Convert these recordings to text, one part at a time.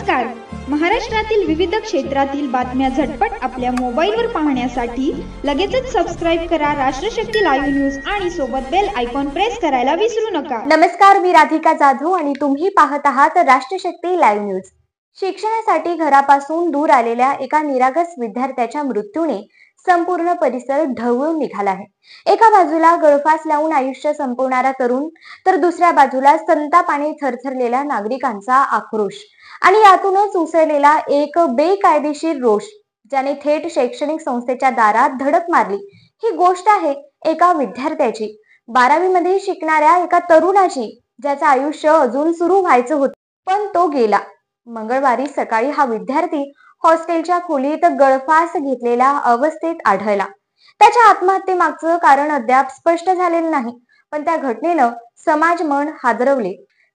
नमस्कार. महाराष्ट्रातील विविध क्षेत्रातील बातम्या झटपट आपल्या मोबाईलवर पाहण्यासाठी लगेचच सबस्क्राइब करा राष्ट्रशक्ती लाईव्ह न्यूज आणि सोबत बेल आयकॉन प्रेस करायला विसरू नका. नमस्कार, मी राधिका जाधव आणि तुम्ही पाहत आहात राष्ट्रशक्ती लाईव्ह न्यूज. शिक्षणासाठी घरापासून दूर आलेल्या एका निरागस विद्यार्थ्याच्या मृत्यूने संपूर्ण परिसर ढवळून निघाला आहे. एका बाजूला गळफास लावून आयुष्य संपवणारा तरुण, तर दुसऱ्या बाजूला संतापाने थरथरलेल्या नागरिकांचा आक्रोश आणि यातूनच उसळलेला एक बेकायदेशीर रोष, ज्याने थेट शैक्षणिक संस्थेच्या दारात धडक मारली. ही गोष्ट आहे एका विद्यार्थ्याची, 12वी मध्ये शिकणाऱ्या एका तरुणाची, ज्याचं आयुष्य अजून सुरू व्हायचं होतं, पण तो गेला. मंगळवारी सकाळी हा विद्यार्थी हॉस्टेलच्या खोलीत गळफास घेतलेल्या अवस्थेत आढळला. त्याच्या आत्महत्येमागचं कारण अद्याप स्पष्ट झालेलं नाही, पण त्या घटनेनं समाज मन हादरवले.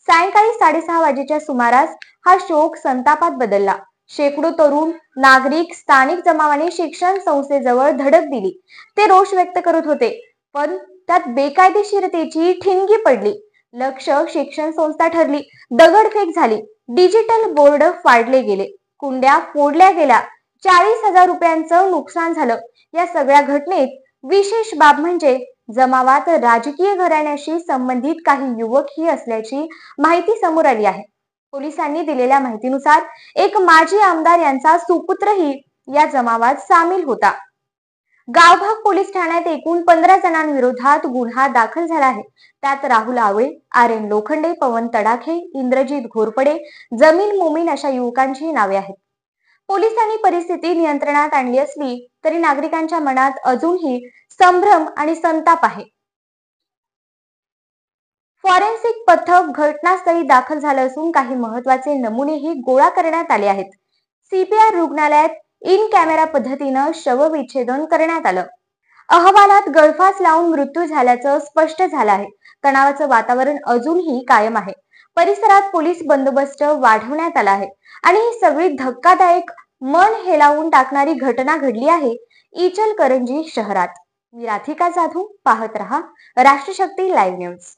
सायंकाळी 6:30 वाजेच्या सुमारास हा शोक संतापात बदलला. शेकडो तरुण, नागरिक, स्थानिक जमावाने शिक्षण संस्थेजवळ धडक दिली. ते रोष व्यक्त करत होते, पण त्यात बेकायदेशीरतेची ठिणगी पडली. लक्ष शिक्षण संस्था ठरली. दगडफेक झाली. डिजिटल बोर्ड फाडले गेले. कुंड्या फोडल्या गेल्या. 40,000 रुपयांचं नुकसान झालं. या सगळ्या घटनेत विशेष बाब म्हणजे जमावात राजकीय घराण्याशी संबंधित काही युवकही असल्याची माहिती समोर आली आहे. पोलिसांनी दिलेल्या माहितीनुसार एक माजी आमदार यांचा सुपुत्रही या जमावात सामील होता. गावभाग पोलीस ठाण्यात एकूण 15 जणांविरोधात गुन्हा दाखल झाला आहे. त्यात राहुल आवळे, आर्यन लोखंडे, पवन तडाखे, इंद्रजित घोरपडे, जमीन मोमीन अशा युवकांची नावे आहेत. पोलिसांनी परिस्थिती नियंत्रणात आणली असली तरी नागरिकांच्या मनात अजूनही संभ्रम आणि संताप आहे. फॉरेन्सिक पथक घटनास्थळी दाखल झालं असून काही महत्त्वाचे नमुनेही गोळा करण्यात आले आहेत. CPR रुग्णालयात इन कॅमेरा पद्धतीनं शवविच्छेदन करण्यात आलं. अहवालात गळफास लावून मृत्यू झाल्याचं स्पष्ट झालं आहे. तणावाचं वातावरण अजूनही कायम आहे. परिसरात पोलीस बंदोबस्त वाढवण्यात आला आहे आणि ही सगळी धक्कादायक, मन हेलावून टाकणारी घटना घडली आहे इचलकरंजी शहरात. मी राधिका जाधव. पाहत रहा राष्ट्रशक्ती लाईव्ह न्यूज.